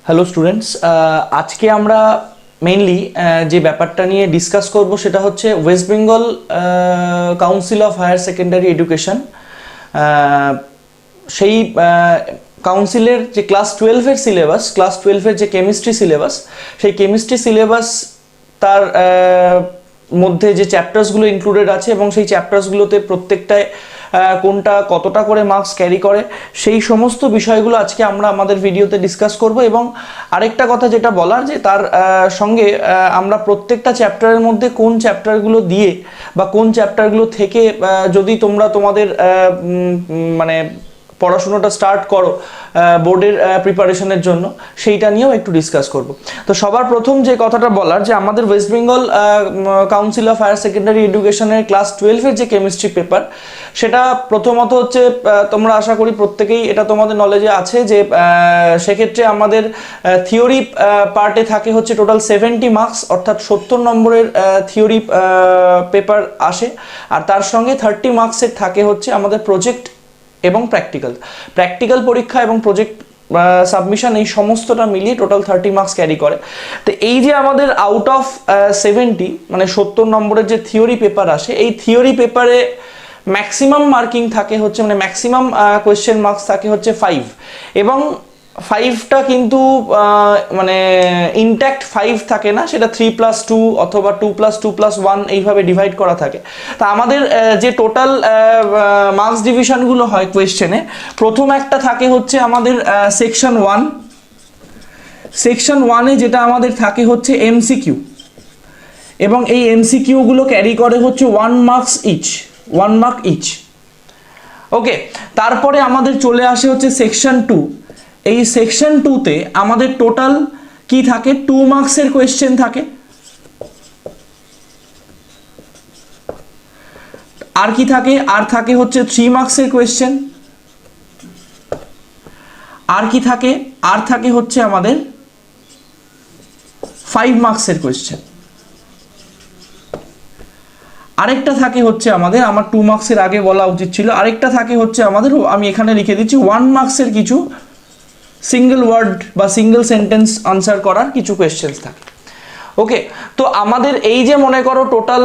Hello students, আজকে আমরা mainly যে ব্যাপারটা নিয়ে ডিসকাস করব সেটা হচ্ছে West Bengal Council of Higher Secondary Education. সেই কাউন্সিলের যে ক্লাস 12-এর সিলেবাস, ক্লাস 12-এর যে কেমিস্ট্রি সিলেবাস, সেই কেমিস্ট্রি সিলেবাস তার মধ্যে যে চ্যাপ্টার্সগুলো ইনক্লুডেড আছে এবং সেই চ্যাপ্টার্সগুলোতে প্রত্যেকটায় কোনটা কতটা করে মার্কস ক্যারি করে সেই সমস্ত বিষয়গুলো আজকে আমরা আমাদের ভিডিওতে ডিসকাস করব। এবং আরেকটা কথা যেটা বলার, যে তার সঙ্গে আমরা প্রত্যেকটা চ্যাপ্টারের মধ্যে কোন চ্যাপ্টারগুলো দিয়ে বা কোন চ্যাপ্টারগুলো থেকে যদি তোমরা তোমাদের মানে পড়াশোনাটা স্টার্ট করো বোর্ডের প্রিপারেশনের জন্য, সেইটা নিয়েও একটু ডিসকাস করব। তো সবার প্রথম যে কথাটা বলার, যে আমাদের West Bengal Council of Higher Secondary এডুকেশনের ক্লাস 12-এর যে কেমিস্ট্রি পেপার, সেটা প্রথমত হচ্ছে তোমরা আশা করি প্রত্যেকেই এটা তোমাদের নলেজে আছে, যে সেক্ষেত্রে আমাদের থিওরি পার্টে থাকে হচ্ছে টোটাল 70 মার্কস, অর্থাৎ 70 নম্বরের থিওরি পেপার আসে। আর তার সঙ্গে 30 মার্কসের থাকে হচ্ছে আমাদের প্রজেক্ট এবং প্র্যাকটিক্যাল পরীক্ষা এবং প্রজেক্ট সাবমিশন, এই সমস্তটা মিলিয়ে টোটাল 30 মার্কস ক্যারি করে। তো এই যে আমাদের আউট অফ 70 মানে 70 নম্বরের যে থিওরি পেপার আসে, এই থিওরি পেপারে ম্যাক্সিমাম মার্কিং থাকে হচ্ছে, মানে ম্যাক্সিমাম কোয়েশ্চেন মার্কস থাকে হচ্ছে 5, এবং 5টা কিন্তু মানে ইনট্যাক্ট 5 থাকে না, সেটা 3+2 অথবা 2+2+1 এইভাবে ডিভাইড করা থাকে। তা আমাদের যে টোটাল মার্কস ডিভিশনগুলো হয় কোয়েশ্চেনে, প্রথম একটা থাকে হচ্ছে আমাদের সেকশন 1। সেকশন 1-এ যেটা আমাদের থাকে হচ্ছে এমসিকিউ, এবং এই এমসিকিউগুলো ক্যারি করে হচ্ছে 1 মার্ক ইচ। ওকে, তারপরে আমাদের চলে আসে হচ্ছে সেকশন 2। এই সেকশন 2-তে আমাদের টোটাল কি থাকে, 2 মার্কসের কোয়েশ্চেন থাকে। আর কি থাকে, আর থাকে হচ্ছে 3 মার্কসের কোয়েশ্চেন। আর কি থাকে, আর থাকে হচ্ছে আমাদের 5 মার্কসের কোয়েশ্চেন। আরেকটা থাকে হচ্ছে আমাদের, আমার 2 মার্কসের আগে বলা উচিত ছিল, আরেকটা থাকে হচ্ছে আমাদের, আমি এখানে লিখে দিচ্ছি, 1 মার্কসের কিছু সিঙ্গেল ওয়ার্ড বা সিঙ্গেল সেন্টেন্স আনসার করার কিছু কোয়েশ্চেন্স থাকে। ওকে, তো আমাদের এই যে মনে করো টোটাল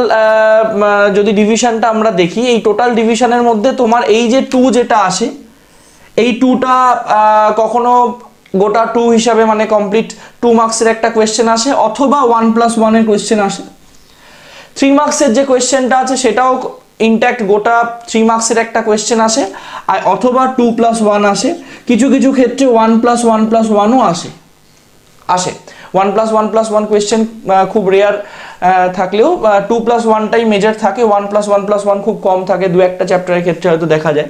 যদি ডিভিশনটা আমরা দেখি, এই টোটাল ডিভিশনের মধ্যে তোমার এই যে 2 যেটা আসে, এই 2টা কখনো গোটা 2 হিসাবে মানে কমপ্লিট 2 মার্কসের একটা কোয়েশ্চেন আসে, অথবা 1+1 এর কোয়েশ্চেন আসে। 3 মার্কসের যে কোয়েশ্চেনটা আছে সেটাও ইনট্যাক্ট গোটা 3 মার্কসের একটা কোয়েশ্চেন আসে, আর অথবা 2+1 আসে। কিছু কিছু ক্ষেত্রে 1+1+1ও আসে। 1+1+1 কোয়েশ্চেন খুব রেয়ার থাকলেও 2+1টাই মেজর থাকে, 1+1+1 খুব কম থাকে, দু একটা চ্যাপ্টারের ক্ষেত্রে হয়তো দেখা যায়।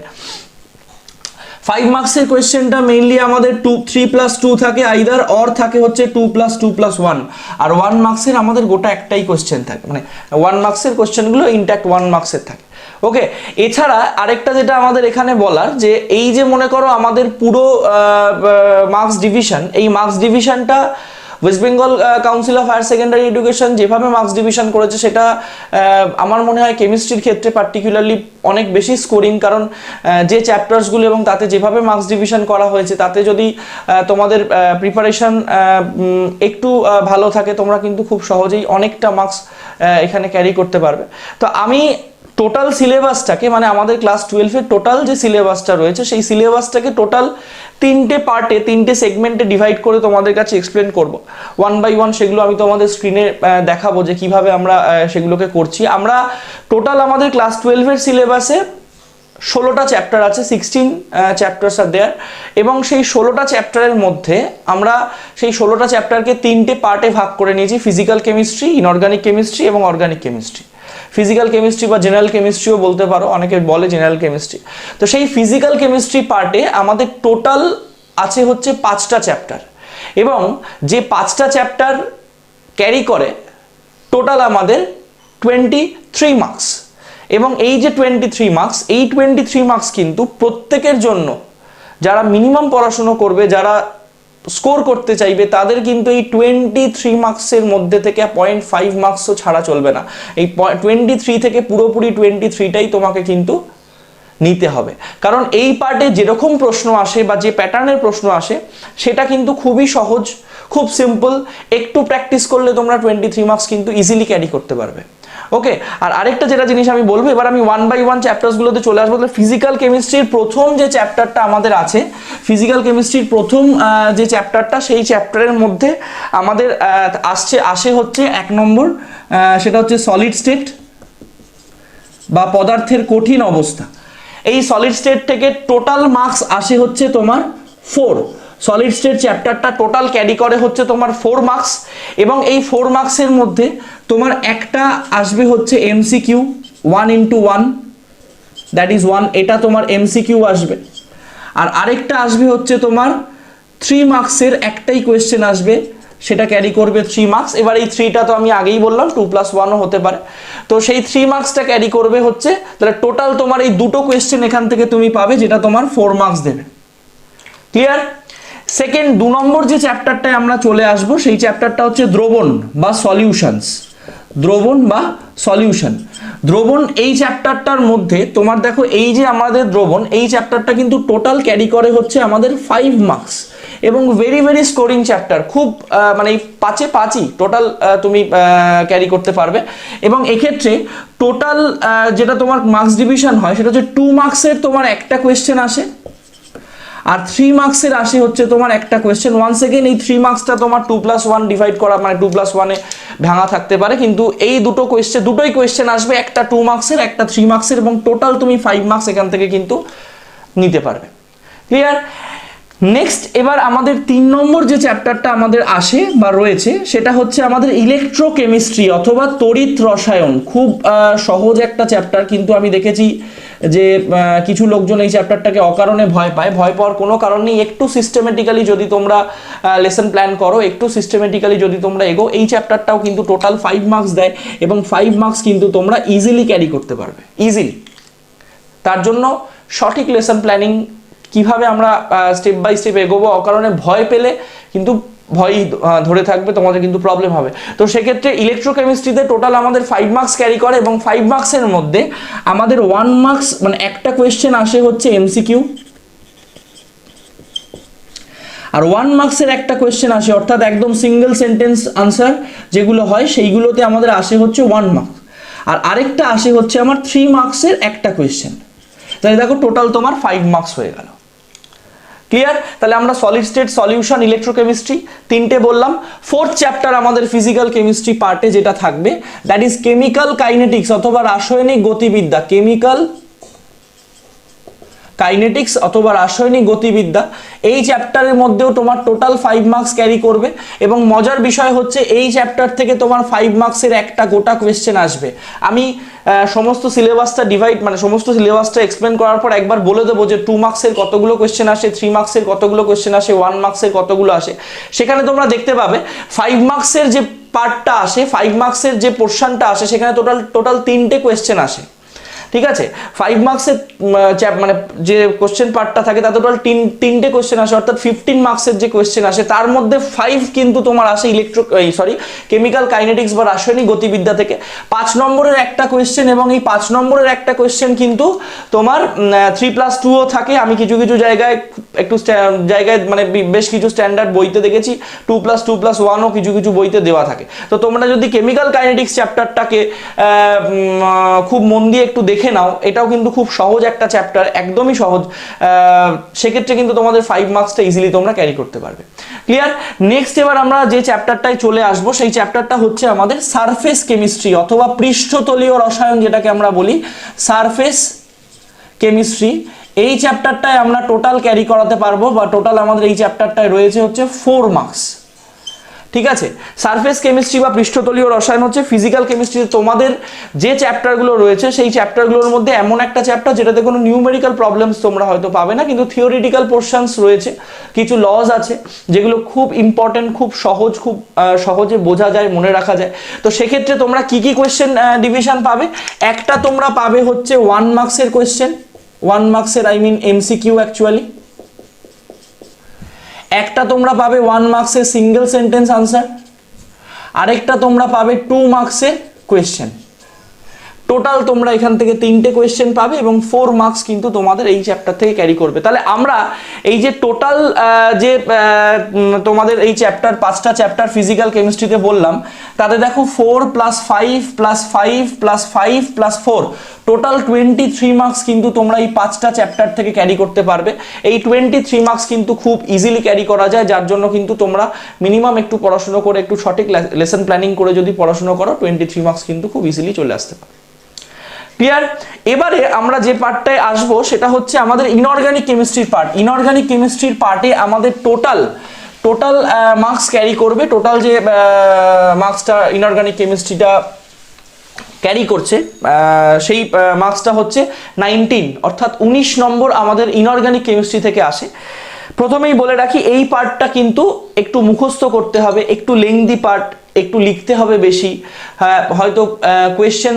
5 মার্কসের কোয়েশ্চেনটা মেইনলি আমাদের 3+2 থাকে, আইদার অর থাকে হচ্ছে 2+2+1। আর 1 মার্কসের আমাদের গোটা একটাই কোয়েশ্চেন থাকে, মানে 1 মার্কসের কোয়েশ্চেনগুলো ইনট্যাক্ট 1 মার্কসের থাকে। ওকে, এছাড়া আরেকটা যেটা আমাদের এখানে বলার, যে এই যে মনে করো আমাদের পুরো মার্কস ডিভিশন, এই মার্কস ডিভিশনটা West Bengal Council of Higher Secondary Education যেভাবে মার্কস ডিভিশন করেছে, সেটা আমার মনে হয় কেমিস্ট্রির ক্ষেত্রে পার্টিকুলারলি অনেক বেশি স্কোরিং, কারণ যে চ্যাপ্টার্সগুলো এবং তাতে যেভাবে মার্কস ডিভিশন করা হয়েছে, তাতে যদি তোমাদের প্রিপারেশন একটু ভালো থাকে, তোমরা কিন্তু খুব সহজেই অনেকটা মার্কস এখানে ক্যারি করতে পারবে। তো আমি টোটাল সিলেবাসটাকে, মানে আমাদের ক্লাস 12-এর টোটাল যে সিলেবাসটা রয়েছে, সেই সিলেবাসটাকে টোটাল 3টে পার্টে, 3টে সেগমেন্টে ডিভাইড করে তোমাদের কাছে এক্সপ্লেন করব 1 বাই 1। সেগুলো আমি তোমাদের স্ক্রিনে দেখাবো যে কিভাবে আমরা সেগুলোকে করছি। আমরা টোটাল আমাদের ক্লাস 12-এর সিলেবাসে 16টা চ্যাপ্টার আছে, 16 চ্যাপ্টার্স আর দেয়ার, এবং সেই 16টা চ্যাপ্টারের মধ্যে আমরা সেই 16টা চ্যাপ্টারকে 3টে পার্টে ভাগ করে নিয়েছি: ফিজিক্যাল কেমিস্ট্রি, ইনঅর্গানিক কেমিস্ট্রি এবং অর্গানিক কেমিস্ট্রি। ফিজিক্যাল কেমিস্ট্রি বা জেনারেল কেমিস্ট্রিও বলতে পারো, অনেকে বলে জেনারেল কেমিস্ট্রি। তো সেই ফিজিক্যাল কেমিস্ট্রি পার্টে আমাদের টোটাল আছে হচ্ছে 5টা চ্যাপ্টার, এবং যে 5টা চ্যাপ্টার ক্যারি করে টোটাল আমাদের 23 মার্কস। এবং এই যে 23 মার্কস, এই 23 মার্কস কিন্তু প্রত্যেকের জন্য, যারা মিনিমাম পড়াশুনো করবে, যারা স্কোর করতে চাইবে, তাদের কিন্তু এই 23 মার্কসের মধ্যে থেকে 0.5 মার্কসও ছাড়া চলবে না। এই 23 থেকে পুরোপুরি 23টাই তোমাকে কিন্তু নিতে হবে, কারণ এই পার্টে যেরকম প্রশ্ন আসে বা যে প্যাটার্নের প্রশ্ন আসে সেটা কিন্তু খুবই সহজ, খুব সিম্পল। একটু প্র্যাকটিস করলে তোমরা 23 মার্কস কিন্তু ইজিলি ক্যারি করতে পারবে। ওকে, আর আরেকটা যেটা জিনিস আমি বলবো, এবার আমি 1 বাই 1 চ্যাপ্টার্সগুলোতে চলে আসবো। ফিজিক্যাল কেমিস্ট্রির প্রথম যে চ্যাপ্টারটা আমাদের আছে, ফিজিক্যাল কেমিস্ট্রির প্রথম যে চ্যাপ্টারটা, সেই চ্যাপ্টারের মধ্যে আমাদের আসে হচ্ছে 1 নম্বর, সেটা হচ্ছে সলিড স্টেট বা পদার্থের কঠিন অবস্থা। এই সলিড স্টেট থেকে টোটাল মার্কস আসে হচ্ছে তোমার 4। সলিড স্টেট চ্যাপ্টারটা টোটাল ক্যারি করে হচ্ছে তোমার 4 মার্কস, এবং এই 4 মার্কসের মধ্যে তোমার একটা আসবে হচ্ছে এমসিকিউ 1x1, দ্যাট ইজ 1, এটা তোমার এমসিকিউ আসবে। আর আরেকটা আসবে হচ্ছে তোমার 3 মার্কসের একটাই কোয়েশ্চেন আসবে, সেটা ক্যারি করবে 3 মার্কস। এবার এই 3টা তো আমি আগেই বললাম 2+1ও হতে পারে, তো সেই 3 মার্কসটা ক্যারি করবে হচ্ছে, তাহলে টোটাল তোমার এই দুটো কোয়েশ্চেন এখান থেকে তুমি পাবে, যেটা তোমার 4 মার্কস দেবে। ক্লিয়ার? সেকেন্ড 2 নম্বর যে চ্যাপ্টারটায় আমরা চলে আসবো, সেই চ্যাপ্টারটা হচ্ছে দ্রবণ বা সলিউশনস। দ্রবণ বা সলিউশন, দ্রবণ এই চ্যাপ্টারটার মধ্যে তোমার দেখো, এই যে আমাদের দ্রবণ, এই চ্যাপ্টারটা কিন্তু টোটাল ক্যারি করে হচ্ছে আমাদের 5 মার্কস, এবং ভেরি ভেরি স্কোরিং চ্যাপ্টার, খুব মানে 5-এ 5ই টোটাল তুমি ক্যারি করতে পারবে। এবং এক্ষেত্রে টোটাল যেটা তোমার মার্কস ডিভিশন হয়, সেটা হচ্ছে 2 মার্কসের তোমার একটা কোয়েশ্চেন আসে, আর 3 মার্কসের আসে হচ্ছে তোমার একটা কোয়েশ্চেন। ওয়ান্স এগেইন এই 3 মার্কসটা তোমার 2+1 ডিভাইড করা, মানে 2+1-এ ভাঙা থাকতে পারে, কিন্তু এই দুটোই কোয়েশ্চেন আসবে, একটা 2 মার্কসের, একটা 3 মার্কসের, এবং টোটাল তুমি 5 মার্কস এখান থেকে কিন্তু নিতে পারবে। ক্লিয়ার? নেক্সট, এবার আমাদের 3 নম্বর যে চ্যাপ্টারটা আমাদের আসে বা রয়েছে, সেটা হচ্ছে আমাদের ইলেকট্রোকেমিস্ট্রি অথবা তড়িৎ রসায়ন। খুব সহজ একটা চ্যাপ্টার, কিন্তু আমি দেখেছি যে কিছু লোকজন এই চ্যাপ্টারটাকে অকারণে ভয় পায়। ভয় পাওয়ার কোনো কারণ নেই। একটু সিস্টেমেটিক্যালি যদি তোমরা লেসন প্ল্যান করো, একটু সিস্টেমেটিক্যালি যদি তোমরা এগো, এই চ্যাপ্টারটাও কিন্তু টোটাল 5 মার্কস দেয়, এবং 5 মার্কস কিন্তু তোমরা ইজিলি ক্যারি করতে পারবে, ইজিলি। তার জন্য সঠিক লেসন প্ল্যানিং, কিভাবে আমরা স্টেপ বাই স্টেপ এগোবো, অকারণে ভয় পেলে কিন্তু ভয়ই ধরে থাকবে, তোমাদের কিন্তু প্রবলেম হবে। তো সেক্ষেত্রে ইলেকট্রোকেমিস্ট্রিতে টোটাল আমাদের 5 মার্কস ক্যারি করে, এবং 5 মার্কসের মধ্যে আমাদের 1 মার্কস মানে একটা কোয়েশ্চেন আসে হচ্ছে এমসিকিউ, আর 1 মার্কসের একটা কোয়েশ্চেন আসে, অর্থাৎ একদম সিঙ্গেল সেন্টেন্স আনসার যেগুলো হয়, সেইগুলোতে আমাদের আসে হচ্ছে 1 মার্ক, আর আরেকটা আসে হচ্ছে আমার 3 মার্কসের একটা কোয়েশ্চেন। তাহলে দেখো টোটাল তোমার 5 মার্কস হয়ে গেল। ক্লিয়ার? তাহলে আমরা সলিড স্টেট, সলিউশন, ইলেকট্রোকেমিস্ট্রি তিনটে বললাম। 4th চ্যাপ্টার আমাদের ফিজিক্যাল কেমিস্ট্রি পার্টে যেটা থাকবে, দ্যাট ইজ কেমিক্যাল কাইনেটিক্স অথবা রাসায়নিক গতিবিদ্যা। কেমিক্যাল কাইনেটিক্স অথবা রাসায়নিক গতিবিদ্যা, এই চ্যাপ্টারের মধ্যেও তোমার টোটাল 5 মার্কস ক্যারি করবে, এবং মজার বিষয় হচ্ছে এই চ্যাপ্টার থেকে তোমার 5 মার্কসের একটা গোটা কোয়েশ্চেন আসবে। আমি সমস্ত সিলেবাসটা মানে সমস্ত সিলেবাসটা এক্সপ্লেন করার পর একবার বলে দেবো যে 2 মার্কসের কতগুলো কোয়েশ্চেন আসে, 3 মার্কসের কতগুলো কোয়েশ্চেন আসে, 1 মার্কসের কতগুলো আসে। সেখানে তোমরা দেখতে পাবে 5 মার্কসের যে পার্টটা আসে, 5 মার্কসের যে পোর্শনটা আসে, সেখানে টোটাল 3টে কোয়েশ্চেন আসে। ঠিক আছে? 5 মার্কসের মানে যে কোশ্চেন পার্টটা থাকে, তাতে টোটাল 3টে কোশ্চেন আসে, অর্থাৎ 15 মার্কসের যে কোশ্চেন আসে, তার মধ্যে 5 কিন্তু তোমার আসে কেমিক্যাল কাইনেটিক্স বা রাসায়নিক গতিবিদ্যা থেকে। 5 নম্বরের একটা কোশ্চেন, এবং এই 5 নম্বরের একটা কোশ্চেন কিন্তু তোমার 3+2ও থাকে। আমি কিছু কিছু জায়গায় মানে বেশ কিছু স্ট্যান্ডার্ড বইতে দেখেছি 2+2+1ও কিছু কিছু বইতে দেওয়া থাকে। তো তোমরা যদি কেমিক্যাল কাইনেটিক্স চ্যাপ্টারটাকে খুব মন দিয়ে একটু দেখে নাও, এটাও কিন্তু খুব সহজ একটা চ্যাপ্টার, একদমই সহজ। সেক্ষেত্রে কিন্তু তোমাদের 5 মার্কসটা ইজিলি তোমরা ক্যারি করতে পারবে। ক্লিয়ার? নেক্সট, এবার আমরা যে চ্যাপ্টারটায় চলে আসবো, সেই চ্যাপ্টারটা হচ্ছে আমাদের সারফেস কেমিস্ট্রি অথবা পৃষ্ঠতলীয় রসায়ন, যেটাকে আমরা বলি সারফেস কেমিস্ট্রি। এই চ্যাপ্টারটায় আমরা টোটাল ক্যারি করাতে পারবো, বা টোটাল আমাদের এই চ্যাপ্টারটায় রয়েছে হচ্ছে 4 মার্কস। ঠিক আছে? সারফেস কেমিস্ট্রি বা পৃষ্ঠতলীয় রসায়ন হচ্ছে ফিজিক্যাল কেমিস্ট্রিতে তোমাদের যে চ্যাপ্টারগুলো রয়েছে, সেই চ্যাপ্টারগুলোর মধ্যে এমন একটা চ্যাপ্টার যেটাতে কোনো নিউমেরিক্যাল প্রবলেমস তোমরা হয়তো পাবে না, কিন্তু থিওরিটিক্যাল পোর্শনস রয়েছে, কিছু লজ আছে যেগুলো খুব ইম্পর্টেন্ট, খুব সহজ, খুব সহজে বোঝা যায়, মনে রাখা যায়। তো সেক্ষেত্রে তোমরা কি কি কোয়েশ্চেন ডিভিশন পাবে? একটা তোমরা পাবে হচ্ছে 1 মার্কসের কোয়েশ্চেন, 1 মার্কসের এমসিকিউ অ্যাকচুয়ালি। একটা তোমরা পাবে 1 মার্কসের সিঙ্গেল সেন্টেন্স আনসার, আরেকটা তোমরা পাবে 2 মার্কসের কোয়েশ্চেন। টোটাল তোমরা এখান থেকে 3টে কোয়েশ্চেন পাবে এবং 4 মার্কস কিন্তু তোমাদের এই চ্যাপ্টার থেকে ক্যারি করবে। তাহলে আমরা এই যে টোটাল যে তোমাদের এই চ্যাপ্টার 5টা চ্যাপ্টার ফিজিক্যাল কেমিস্ট্রিতে বললাম, তাতে দেখো 4 + 5 + 5 + 5 + 4 টোটাল 23 মার্কস কিন্তু তোমরা এই 5টা চ্যাপ্টার থেকে ক্যারি করতে পারবে। এই 23 মার্কস কিন্তু খুব ইজিলি ক্যারি করা যায়, যার জন্য কিন্তু তোমরা মিনিমাম একটু পড়াশোনা করে, একটু সঠিক লেসন প্ল্যানিং করে যদি পড়াশোনা করো, 23 মার্কস কিন্তু খুব ইজিলি চলে আসতে পারে। ক্লিয়ার? এবারে আমরা যে পার্টটায় আসবো সেটা হচ্ছে আমাদের ইনঅর্গানিক কেমিস্ট্রির পার্ট। ইনঅর্গানিক কেমিস্ট্রির পার্টে আমাদের টোটাল মার্কস ক্যারি করবে। টোটাল যে মার্কসটা ইনঅর্গানিক কেমিস্ট্রিটা ক্যারি করছে সেই মার্কসটা হচ্ছে 19, অর্থাৎ 19 নম্বর আমাদের ইনঅর্গানিক কেমিস্ট্রি থেকে আসে। প্রথমেই বলে রাখি, এই পার্টটা কিন্তু একটু মুখস্থ করতে হবে, একটু লেংদি পার্ট, একটু লিখতে হবে বেশি। হ্যাঁ, হয়তো কোয়েশ্চেন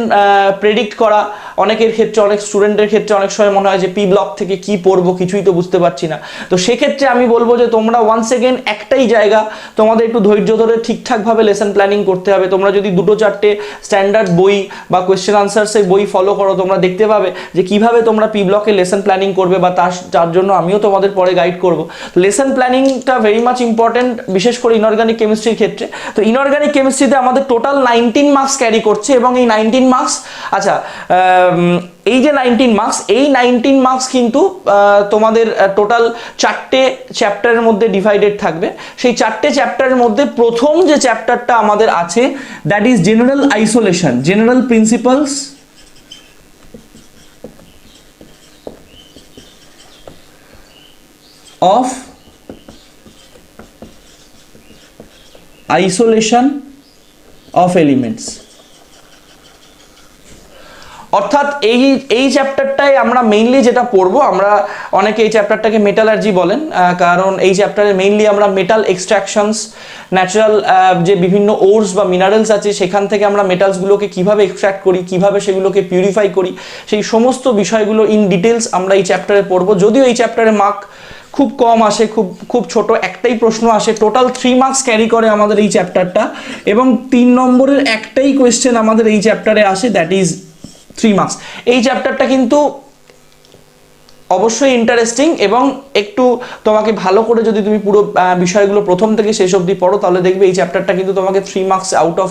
প্রেডিক্ট করা অনেকের ক্ষেত্রে, অনেক স্টুডেন্টের ক্ষেত্রে অনেক সময় মনে হয় যে পি ব্লক থেকে কি পড়বো কিছুই তো বুঝতে পারছি না। তো সেক্ষেত্রে আমি বলবো যে তোমরা ওয়ান্স এগেন একটাই জায়গা, তোমাদের একটু ধৈর্য ধরে ঠিকঠাকভাবে লেসন প্ল্যানিং করতে হবে। তোমরা যদি 2-4টে স্ট্যান্ডার্ড বই বা কোয়েশ্চেন আনসার্সের বই ফলো করো, তোমরা দেখতে পাবে যে কিভাবে তোমরা পি ব্লকে লেসন প্ল্যানিং করবে, বা তার জন্য আমিও তোমাদের পরে গাইড করবো। লেসন প্ল্যানিংটা ভেরি মাচ ইম্পর্টেন্ট, বিশেষ করে ইনঅর্গানিক কেমিস্ট্রির ক্ষেত্রে। তো ইনঅর্গানিক কেমিস্ট্রিতে আমাদের টোটাল 19 মার্কস ক্যারি করছে, এবং এই 19 মার্কস, আচ্ছা এই যে 19 মার্কস, এই 19 মার্কস কিন্তু তোমাদের টোটাল 4টে চ্যাপ্টারের মধ্যে ডিভাইডেড থাকবে। সেই 4টে চ্যাপ্টারের মধ্যে প্রথম যে চ্যাপ্টারটা আমাদের আছে, that is general isolation, general principles of isolation of elements. অর্থাৎ এই চ্যাপ্টারটাই আমরা মেইনলি যেটা পড়বো, আমরা অনেকে এই চ্যাপ্টারটাকে মেটালার্জি বলেন, কারণ এই চ্যাপ্টারে মেইনলি আমরা মেটাল এক্সট্রাকশনস, ন্যাচারাল যে বিভিন্ন ওরস বা মিনারেলস আছে সেখান থেকে আমরা মেটালসগুলোকে কিভাবে এক্সট্রাক্ট করি, কিভাবে সেগুলোকে পিউরিফাই করি, সেই সমস্ত বিষয়গুলো ইন ডিটেলস আমরা এই চ্যাপ্টারে পড়বো। যদিও এই চ্যাপ্টারে মার্ক খুব কম আসে, খুব ছোট একটাই প্রশ্ন আসে। টোটাল 3 মার্কস ক্যারি করে আমাদের এই চ্যাপ্টারটা, এবং 3 নম্বরের একটাই কোয়েশ্চেন আমাদের এই চ্যাপ্টারে আসে, দ্যাট ইজ 3 মার্কস। এই চ্যাপ্টারটা কিন্তু অবশ্যই ইন্টারেস্টিং, এবং একটু তোমাকে ভালো করে যদি তুমি পুরো বিষয়গুলো প্রথম থেকে শেষ অবধি পড়ো, তাহলে দেখবে এই চ্যাপ্টারটা কিন্তু তোমাকে 3 মার্কস আউট অফ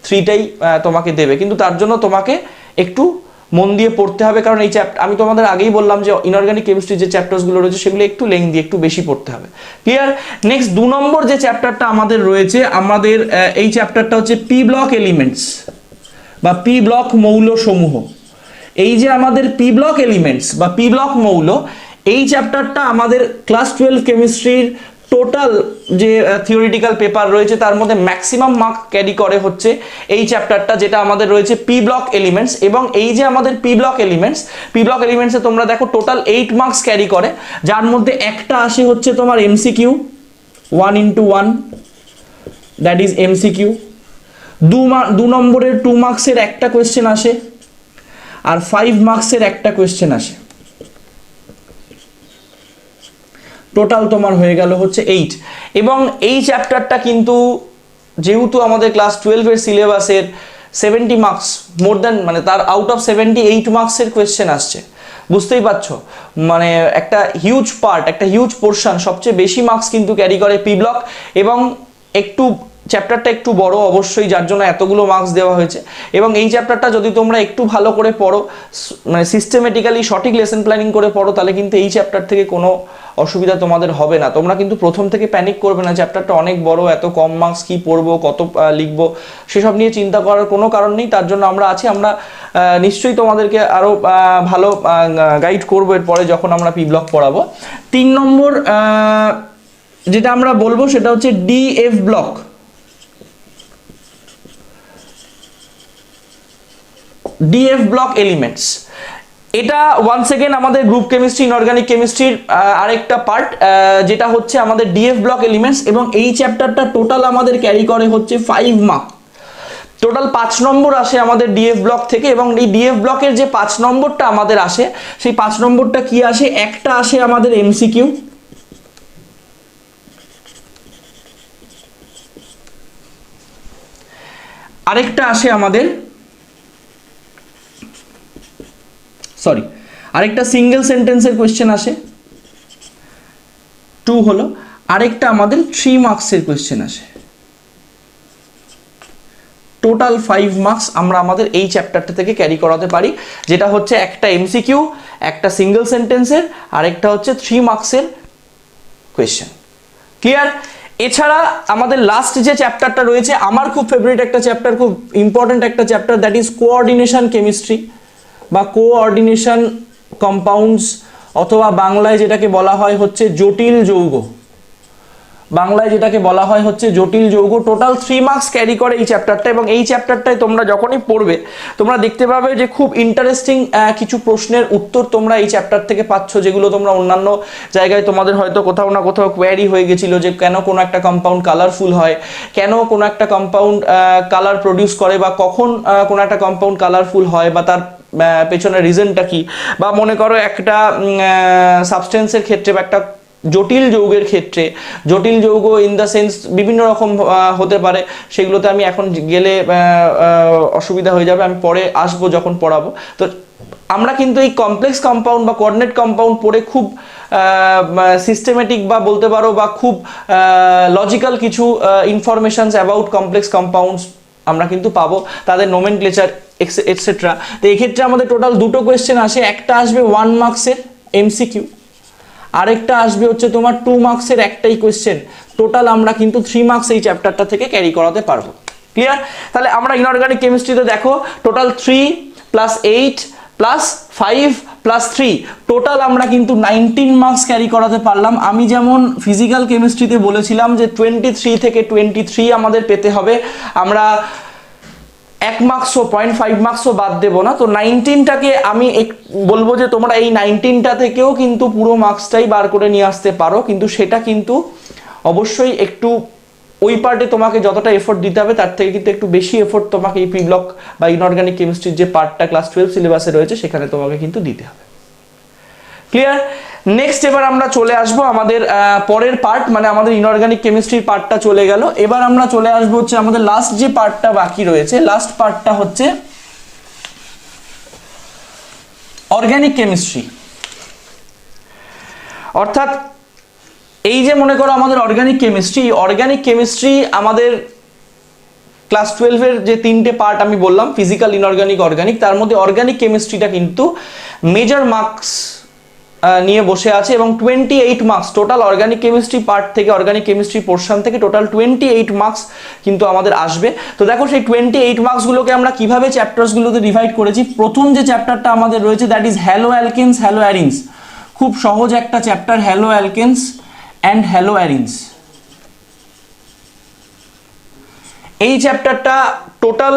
3টাই তোমাকে দেবে। কিন্তু তার জন্য তোমাকে একটু মন দিয়ে পড়তে হবে, কারণ এই চ্যাপ্টার আমি তোমাদের আগেই বললাম যে ইনঅর্গানিক কেমিস্ট্রি যে চ্যাপ্টারসগুলো রয়েছে সেগুলো একটু লেংদি, একটু বেশি পড়তে হবে। ক্লিয়ার? নেক্সট 2 নম্বর যে চ্যাপ্টারটা আমাদের রয়েছে, আমাদের এই চ্যাপ্টারটা হচ্ছে পি ব্লক এলিমেন্টস বা পি ব্লক মৌল সমূহ। এই যে আমাদের পি ব্লক এলিমেন্টস বা পি ব্লক মৌল, এই চ্যাপ্টারটা আমাদের ক্লাস 12 কেমিস্ট্রির টোটাল যে থিওরিটিক্যাল পেপার রয়েছে তার মধ্যে ম্যাক্সিমাম মার্ক ক্যারি করে হচ্ছে এই চ্যাপ্টারটা, যেটা আমাদের রয়েছে পি ব্লক এলিমেন্টস। এবং এই যে আমাদের পি ব্লক এলিমেন্টসে তোমরা দেখো টোটাল 8 মার্কস ক্যারি করে, যার মধ্যে একটা আসে হচ্ছে তোমার MCQ 1x1, that is MCQ. 2 নম্বরের 2 মার্কসের একটা কোয়েশ্চেন আসে, আর 5 মার্কসের একটা কোয়েশ্চেন আসে। টোটাল তোমার হয়ে গেল হচ্ছে 8। এবং এই চ্যাপ্টারটা কিন্তু যেহেতু আমাদের ক্লাস 12 এর সিলেবাসের 70 মার্কস, মোর দ্যান, মানে তার আউট অফ 78 মার্কসের কোয়েশ্চেন আসছে, বুঝতেই পারছো, মানে একটা হিউজ পার্ট, একটা হিউজ পোর্শন, সবচেয়ে বেশি মার্কস কিন্তু ক্যারি করে পি ব্লক। এবং একটু চ্যাপ্টারটা একটু বড় অবশ্যই, যার জন্য এতগুলো মার্কস দেওয়া হয়েছে। এবং এই চ্যাপ্টারটা যদি তোমরা একটু ভালো করে পড়ো, মানে সিস্টেমেটিক্যালি সঠিক লেসন প্ল্যানিং করে পড়ো, তাহলে কিন্তু এই চ্যাপ্টার থেকে কোনো অসুবিধা তোমাদের হবে না। তোমরা কিন্তু প্রথম থেকে প্যানিক করবে না, চ্যাপ্টারটা অনেক বড়, এত কম মার্কস কি পড়বো, কত লিখবো, সেসব নিয়ে চিন্তা করার কোনো কারণ নেই। তার জন্য আমরা আছি, আমরা নিশ্চয়ই তোমাদেরকে আরও ভালো গাইড করবো এরপরে যখন আমরা পি ব্লক পড়াবো। 3 নম্বর যেটা আমরা বলবো সেটা হচ্ছে DF block. DF block elements, এটা ওয়ান্স এগেন আমাদের গ্রুপ কেমিস্ট্রি, ইনঅর্গানিক কেমিস্ট্রির আরেকটা পার্ট, যেটা হচ্ছে আমাদের ডিএফ ব্লক এলিমেন্টস। এবং এই চ্যাপ্টারটা টোটাল আমাদের ক্যারি করে হচ্ছে 5 মার্ক। টোটাল 5 নম্বর আসে আমাদের ডিএফ ব্লক থেকে। এবং এই ডিএফ ব্লকের যে 5 নম্বরটা আমাদের আসে, সেই 5 নম্বরটা কি আসে, একটা আসে আমাদের এমসিকিউ, আরেকটা আসে আমাদের সরি, আরেকটা সিঙ্গেল সেন্টেন্সের কোয়েশ্চেন আসে 2 হলো, আরেকটা আমাদের 3 মার্কসের কোয়েশ্চেন আসে। টোটাল 5 মার্কস আমরা আমাদের এই চ্যাপ্টারটা থেকে ক্যারি করাতে পারি, যেটা হচ্ছে একটা এমসিকিউ, একটা সিঙ্গেল সেন্টেন্সের, আরেকটা হচ্ছে 3 মার্কসের কোয়েশ্চেন। ক্লিয়ার? এছাড়া আমাদের লাস্ট যে চ্যাপ্টারটা রয়েছে, আমার খুব ফেভারিট একটা চ্যাপ্টার, খুব ইম্পর্টেন্ট একটা chapter, that is coordination chemistry বা কোঅর্ডিনেশন কম্পাউন্ডস, অথবা বাংলায় যেটাকে বলা হয় হচ্ছে জটিল যৌগ, বাংলায় যেটাকে বলা হয় হচ্ছে জটিল যৌগ। টোটাল 3 মার্কস ক্যারি করে এই চ্যাপ্টারটা, এবং এই চ্যাপ্টারটায় তোমরা যখনই পড়বে তোমরা দেখতে পাবে যে খুব ইন্টারেস্টিং কিছু প্রশ্নের উত্তর তোমরা এই চ্যাপ্টার থেকে পাচ্ছ, যেগুলো তোমরা অন্যান্য জায়গায় তোমাদের হয়তো কোথাও না কোথাও কোয়ারি হয়ে গেছিলো যে কেন কোনো একটা কম্পাউন্ড কালারফুল হয়, কেন কোনো একটা কম্পাউন্ড কালার প্রডিউস করে, বা কখন কোনো একটা কম্পাউন্ড কালারফুল হয়, বা তার পেছনের রিজনটা কি, বা মনে করো একটা সাবস্টেন্সের ক্ষেত্রে বা একটা জটিল যৌগের ক্ষেত্রে, জটিল যৌগ ইন দ্য সেন্স বিভিন্ন রকম হতে পারে, সেগুলোতে আমি এখন গেলে অসুবিধা হয়ে যাবে, আমি পরে আসবো যখন পড়াবো। তো আমরা কিন্তু এই কমপ্লেক্স কম্পাউন্ড বা কোঅর্ডিনেট কম্পাউন্ড পড়ে খুব সিস্টেমেটিক বা বলতে পারো বা খুব লজিক্যাল কিছু ইনফরমেশনস অ্যাবাউট কমপ্লেক্স কম্পাউন্ডস আমরা কিন্তু পাবো, তাদের নোমেনক্লেচার এটসেট্রা। তো এক্ষেত্রে আমাদের টোটাল 2টো কোয়েশ্চেন আসে, একটা আসবে 1 মার্কসের এমসিকিউ, আরেকটা আসবে হচ্ছে তোমার 2 মার্কসের একটাই কোয়েশ্চেন। টোটাল আমরা কিন্তু 3 মার্কস এই চ্যাপ্টারটা থেকে ক্যারি করাতে পারবো। ক্লিয়ার? তাহলে আমরা ইনঅর্গানিক কেমিস্ট্রিতে দেখো টোটাল 3 + 8 + 5 + 3 টোটাল আমরা কিন্তু 19 মার্কস ক্যারি করাতে পারলাম। আমি যেমন ফিজিক্যাল কেমিস্ট্রিতে বলেছিলাম যে 23 থেকে 23 আমাদের পেতে হবে, আমরা 1 মার্কসও 0.5 মার্কসও বাদ দেবো না। তো 19টাকে আমি বলবো যে তোমরা এই 19টা থেকেও কিন্তু পুরো মার্কসটাই বার করে নিয়ে আসতে পারো, কিন্তু সেটা কিন্তু অবশ্যই একটু ওই পার্টে তোমাকে যতটা এফোর্ট দিতে হবে তার থেকে কিন্তু একটু বেশি এফোর্ট তোমাকে এই প্রি ব্লক বা ইনঅর্গানিক কেমিস্ট্রির যে পার্টটা ক্লাস 12 সিলেবাসে রয়েছে সেখানে তোমাকে কিন্তু দিতে হবে। ক্লিয়ার? নেক্সট এবার আমরা চলে আসবো আমাদের পরের পার্ট, মানে আমাদের ইনঅর্গানিক কেমিস্ট্রির পার্টটা চলে গেল, এবার আমরা চলে আসবো হচ্ছে আমাদের লাস্ট যে পার্টটা বাকি রয়েছে, লাস্ট পার্টটা হচ্ছে অর্গানিক কেমিস্ট্রি। অর্থাৎ এই যে মনে করো আমাদের অর্গানিক কেমিস্ট্রি আমাদের ক্লাস 12-এর যে 3টে পার্ট আমি বললাম, ফিজিক্যাল, ইনঅর্গানিক, অর্গানিক, তার মধ্যে অর্গানিক কেমিস্ট্রিটা কিন্তু মেজর মার্কস নিয়ে বসে আছে, এবং 28 marks total organic chemistry part থেকে, অর্গানিক কেমিস্ট্রি পোর্শন থেকে টোটাল 28 মার্কস কিন্তু আমাদের আসবে। তো দেখো সেই 28 মার্কসগুলোকে আমরা কিভাবে চ্যাপ্টার্সগুলোতে ডিভাইড করেছি। প্রথম যে চ্যাপ্টারটা আমাদের রয়েছে দ্যাট ইজ হ্যালো অ্যালকেনস, হ্যালো অ্যারিনস, খুব সহজ একটা চ্যাপ্টার, হ্যালো অ্যালকেনস অ্যান্ড হ্যালো অ্যারিনস। এই চ্যাপ্টারটা টোটাল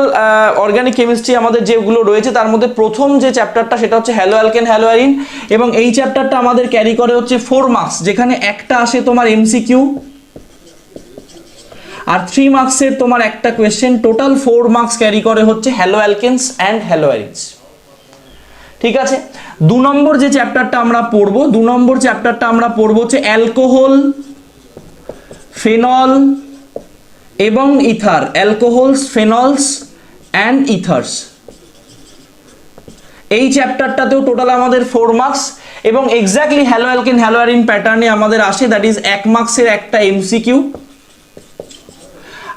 অর্গানিক কেমিস্ট্রি আমাদের যেগুলো রয়েছে তার মধ্যে প্রথম যে চ্যাপ্টারটা সেটা হচ্ছে হ্যালো অ্যালকেন, হ্যালো অ্যারিন, এবং এই চ্যাপ্টারটা আমাদের ক্যারি করে হচ্ছে 4 মার্কস, যেখানে একটা আসে তোমার এমসিকিউ আর 3 মার্কসের তোমার একটা কোয়েশ্চেন। টোটাল 4 মার্কস ক্যারি করে হচ্ছে হ্যালো অ্যালকেনস অ্যান্ড হ্যালো অ্যারিনস। ঠিক আছে? 2 নম্বর যে চ্যাপ্টারটা আমরা পড়বো, 2 নম্বর চ্যাপ্টারটা আমরা পড়বো হচ্ছে অ্যালকোহল, ফেনল এবং ইথার, অ্যালকোহলস, ফেনলস অ্যান্ড ইথার্স। এই চ্যাপ্টারটাতেও টোটাল আমাদের 4 মার্কস, এবং exactly hello alkane, hello arene প্যাটার্নে আমাদের আসে, দ্যাট ইজ 1 মার্কসের একটা এমসিকিউ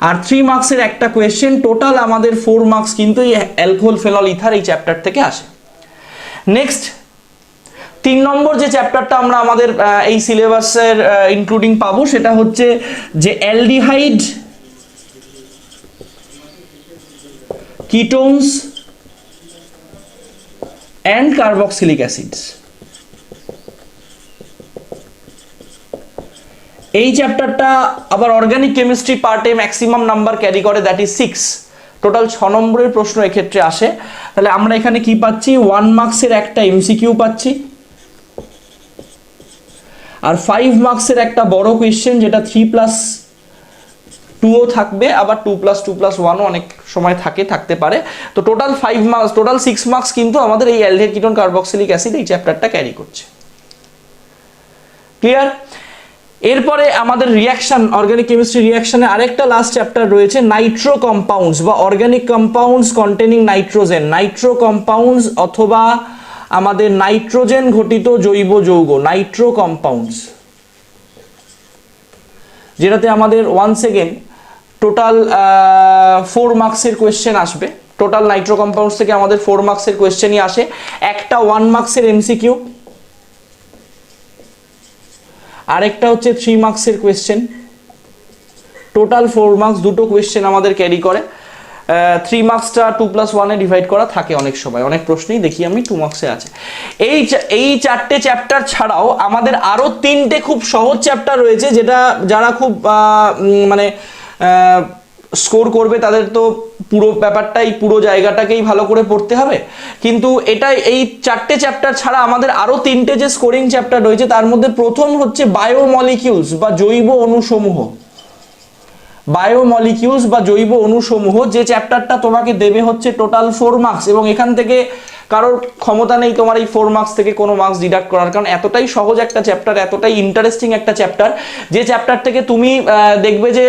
আর 3 মার্কসের একটা কোয়েশ্চেন। টোটাল আমাদের 4 মার্কস কিন্তু এই অ্যালকোহল, ফেনল, ইথার এই চ্যাপ্টার থেকে আসে। নেক্সট 3 নম্বর যে চ্যাপ্টারটা আমরা আমাদের এই সিলেবাসের ইনক্লুডিং পাবো সেটা হচ্ছে যে aldehyde, ketones and carboxylic acids। এই চ্যাপ্টারটা আবার অর্গানিক কেমিস্ট্রি পার্টে ম্যাক্সিমাম নাম্বার ক্যারি করে, দ্যাট ইজ 6। টোটাল 6 নম্বরের প্রশ্ন এক্ষেত্রে আসে। তাহলে আমরা এখানে কি পাচ্ছি, 1 মার্কসের একটা এমসিকিউ পাচ্ছি আর 5 মার্কসের একটা বড় কোয়েশ্চেন, যেটা 3+2ও থাকবে, আবার 2+2+1ও অনেক সময় থাকতে পারে। তো টোটাল 5 মার্কস, টোটাল 6 মার্কস কিন্তু আমাদের এই অ্যালডিহাইড, কিটোন, কার্বক্সিলিক অ্যাসিড এই চ্যাপ্টারটা ক্যারি করছে। ক্লিয়ার? এরপরে আমাদের রিঅ্যাকশন, অর্গানিক কেমিস্ট্রি রিঅ্যাকশনে আরেকটা লাস্ট চ্যাপ্টার রয়েছে নাইট্রো কম্পাউন্ডস বা organic compounds containing nitrogen, Nitro compounds অথবা আমাদের নাইট্রোজেন ঘটিত জৈব যৌগ, নাইট্রো কম্পাউন্ডস, যেটাতে আমাদের ওয়ান্স এগেন টোটাল 4 মার্কসের কোয়েশ্চেন আসবে। টোটাল নাইট্রো কম্পাউন্ডস থেকে আমাদের 4 মার্কসের কোয়েশ্চেনই আসে, একটা 1 মার্কসের এমসিকিউ, আরেকটা হচ্ছে 3 মার্কসের কোয়েশ্চেন। টোটাল 4 মার্কস, দুটো কোয়েশ্চেন আমাদের ক্যারি করে। 3 মার্কসটা 2+1 এ ডিভাইড করা থাকে অনেক সময়, অনেক প্রশ্নেই দেখি আমি 2 মার্কসে আছে। এই 4টে চ্যাপ্টার ছাড়াও আমাদের আরো 3টে খুব সহজ চ্যাপ্টার রয়েছে, যেটা যারা খুব মানে স্কোর করবে তাদের তো পুরো ব্যাপারটাই, পুরো জায়গাটাকেই ভালো করে পড়তে হবে। কিন্তু এই 4টে চ্যাপ্টার ছাড়া আমাদের আরো 3টে যে স্কোরিং চ্যাপ্টার রয়েছে, তার মধ্যে প্রথম হচ্ছে বায়োমলিকিউলস বা জৈব অণুসমূহ। বায়োমলিকিউলস বা জৈব অণুসমূহ, যে চ্যাপ্টারটা তোমাকে দেবে হচ্ছে টোটাল 4 মার্কস, এবং এখান থেকে কারোর ক্ষমতা নেই তোমার এই 4 মার্কস থেকে কোনো মার্কস ডিডাক্ট করার, কারণ এতটাই সহজ একটা চ্যাপ্টার, এতটাই ইন্টারেস্টিং একটা চ্যাপ্টার, যে চ্যাপ্টার থেকে তুমি দেখবে যে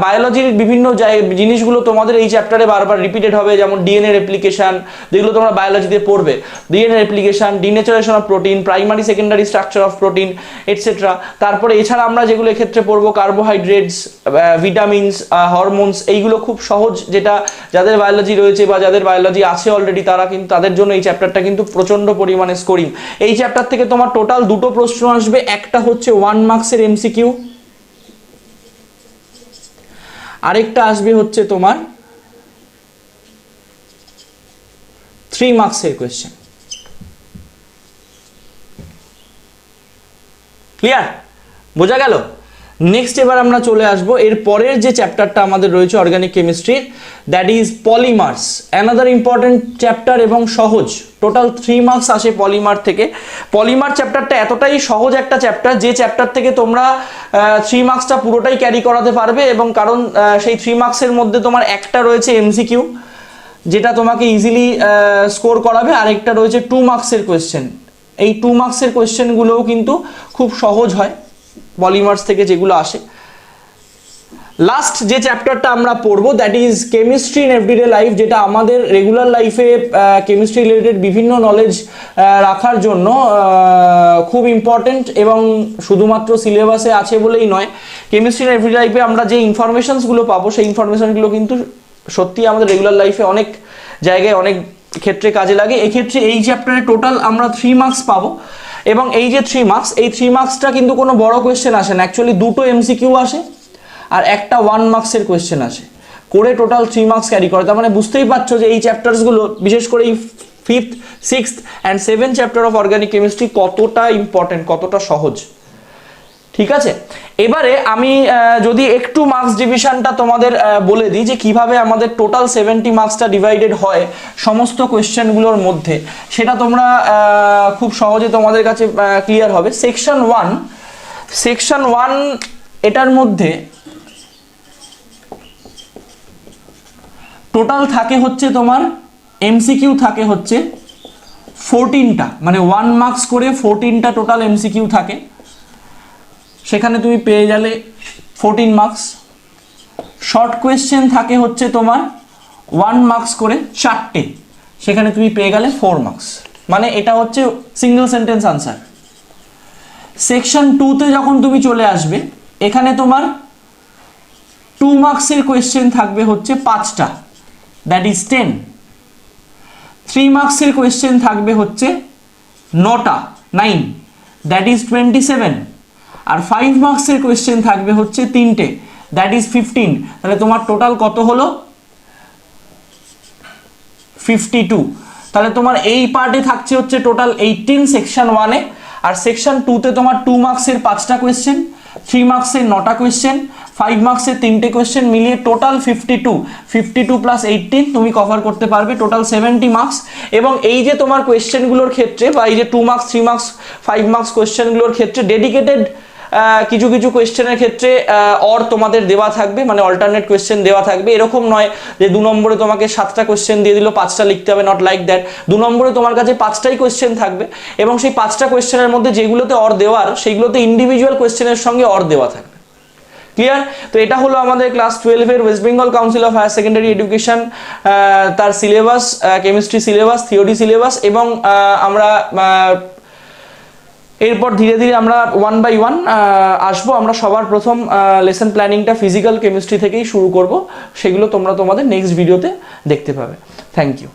বায়োলজির বিভিন্ন জিনিসগুলো তোমাদের এই চ্যাপ্টারে বারবার রিপিটেড হবে। যেমন ডিএনএ রেপ্লিকেশন, যেগুলো তোমরা বায়োলজিতে পড়বে, DNA replication, denaturation of protein, primary secondary structure of protein, etcetera. তারপরে এছাড়া আমরা যেগুলো এক্ষেত্রে পড়বো, কার্বোহাইড্রেটস, ভিটামিনস, হরমোনস, এইগুলো খুব সহজ, যেটা যাদের বায়োলজি রয়েছে বা যাদের বায়োলজি আছে অলরেডি, তারা কিন্তু তাদের জন্য এই চ্যাপ্টারটা কিন্তু প্রচন্ড পরিমাণে স্কোরিং। এই চ্যাপ্টার থেকে তোমার টোটাল দুটো প্রশ্ন আসবে, একটা হচ্ছে 1 মার্কসের এমসিকিউ, আরেকটা আসবে হচ্ছে তোমার 3 মার্কসের কোয়েশ্চেন। ক্লিয়ার? বোঝা গেল? নেক্সট এবার আমরা চলে আসবো এর পরের যে চ্যাপ্টারটা আমাদের রয়েছে অর্গানিক কেমিস্ট্রির, that is polymers, another important chapter এবং সহজ। টোটাল 3 মার্কস আসে পলিমার থেকে। পলিমার চ্যাপ্টারটা এতটাই সহজ একটা চ্যাপ্টার, যে চ্যাপ্টার থেকে তোমরা 3 মার্কসটা পুরোটাই ক্যারি করাতে পারবে, এবং কারণ সেই 3 মার্কসের মধ্যে তোমার একটা রয়েছে এমসিকিউ, যেটা তোমাকে ইজিলি স্কোর করাবে, আরেকটা রয়েছে 2 মার্কসের কোয়েশ্চেন। এই 2 মার্কসের কোয়েশ্চেনগুলোও কিন্তু খুব সহজ হয় পলিমার্স থেকে যেগুলো আসে। লাস্ট যে চ্যাপ্টারটা আমরা পড়বো, that is chemistry in everyday life, যেটা আমাদের রেগুলার লাইফে কেমিস্ট্রি রিলেটেড বিভিন্ন নলেজ রাখার জন্য খুব ইম্পর্টেন্ট, এবং শুধুমাত্র সিলেবাসে আছে বলেই নয়, কেমিস্ট্রি ইন এভরিডে লাইফে আমরা যে ইনফরমেশনসগুলো পাবো, সেই ইনফরমেশনগুলো কিন্তু সত্যি আমাদের রেগুলার লাইফে অনেক জায়গায় অনেক ক্ষেত্রে কাজে লাগে। এক্ষেত্রে এই চ্যাপ্টারে টোটাল আমরা 3 মার্কস পাবো, এবং এই যে 3 মার্কস, এই 3 মার্কসটা কিন্তু কোনো বড় কোয়েশ্চেন আসে না, অ্যাকচুয়ালি দুটো এমসিকিউ আসে আর একটা 1 মার্কসের কোয়েশ্চেন আসে, করে টোটাল 3 মার্কস ক্যারি করে। তার মানে বুঝতেই পারছো যে এই চ্যাপ্টারসগুলো, বিশেষ করে এই 5th, 6th and 7th chapter of organic chemistry কতটা ইম্পর্টেন্ট, কতটা সহজ। ঠিক আছে, এবারে আমি যদি একটু মার্কস ডিভিশনটা তোমাদের বলে দিই, যে কিভাবে আমাদের টোটাল 70 মার্কসটা ডিভাইডেড হয় সমস্ত কোয়েশ্চেনগুলোর মধ্যে, সেটা তোমরা খুব সহজে তোমাদের কাছে ক্লিয়ার হবে। সেকশন 1 এটার মধ্যে টোটাল থাকে হচ্ছে তোমার এমসিকিউ থাকে হচ্ছে 14টা, মানে 1 মার্কস করে 14টা টোটাল এমসিকিউ থাকে, সেখানে তুমি পেয়ে গেলে 14 মার্কস। শর্ট কোয়েশ্চেন থাকে হচ্ছে তোমার 1 মার্কস করে 4টে, সেখানে তুমি পেয়ে গেলে 4 মার্কস, মানে এটা হচ্ছে সিঙ্গেল সেন্টেন্স আনসার। সেকশন 2তে যখন তুমি চলে আসবে, এখানে তোমার 2 মার্কসের কোয়েশ্চেন থাকবে হচ্ছে 5টা, দ্যাট ইজ 10। 3 মার্কসের কোয়েশ্চেন থাকবে হচ্ছে 9টা, 9, দ্যাট ইজ 27। আর 5 মার্কসের কোয়েশ্চেন থাকবে হচ্ছে 3টে, দ্যাট ইজ 15। তাহলে তোমার টোটাল কত হলো? 52। তাহলে তোমার এই পার্টে থাকছে হচ্ছে টোটাল 18 সেকশন 1-এ, আর সেকশন 2-তে তোমার 2 মার্কসের 5টা কোয়েশ্চেন, 3 মার্কসের 9টা কোয়েশ্চেন, 5 মার্কসের 3টে কোয়েশ্চেন, মিলিয়ে টোটাল 52 প্লাস 18 তুমি কভার করতে পারবে, টোটাল 70 মার্কস। এবং এই যে তোমার কোয়েশ্চেনগুলোর ক্ষেত্রে, বা এই যে 2 মার্কস, 3 মার্কস, 5 মার্কস কোয়েশ্চেনগুলোর ক্ষেত্রে ডেডিকেটেড কিছু কিছু কোয়েশ্চেনের ক্ষেত্রে অর তোমাদের দেওয়া থাকবে, মানে অল্টারনেট কোয়েশ্চেন দেওয়া থাকবে। এরকম নয় যে 2 নম্বরে তোমাকে 7টা কোয়েশ্চেন দিয়ে দিল, 5টা লিখতে হবে, নট লাইক দ্যাট। 2 নম্বরে তোমার কাছে 5টাই কোয়েশ্চেন থাকবে, এবং সেই 5টা কোয়েশ্চেনের মধ্যে যেগুলোতে অর দেওয়ার, সেইগুলোতে ইন্ডিভিজুয়াল কোয়েশ্চেনের সঙ্গে অর দেওয়া থাকবে। ক্লিয়ার? তো এটা হলো আমাদের ক্লাস 12-এর West Bengal Council of Higher Secondary Education তার syllabus, chemistry syllabus, theory syllabus, এবং আমরা এরপর ধীরে ধীরে আমরা 1 by 1 আসবো। আমরা সবার প্রথম লেসন প্ল্যানিংটা ফিজিক্যাল কেমিস্ট্রি থেকেই শুরু করব, সেগুলো তোমরা তোমাদের নেক্সট ভিডিওতে দেখতে পাবে। Thank you.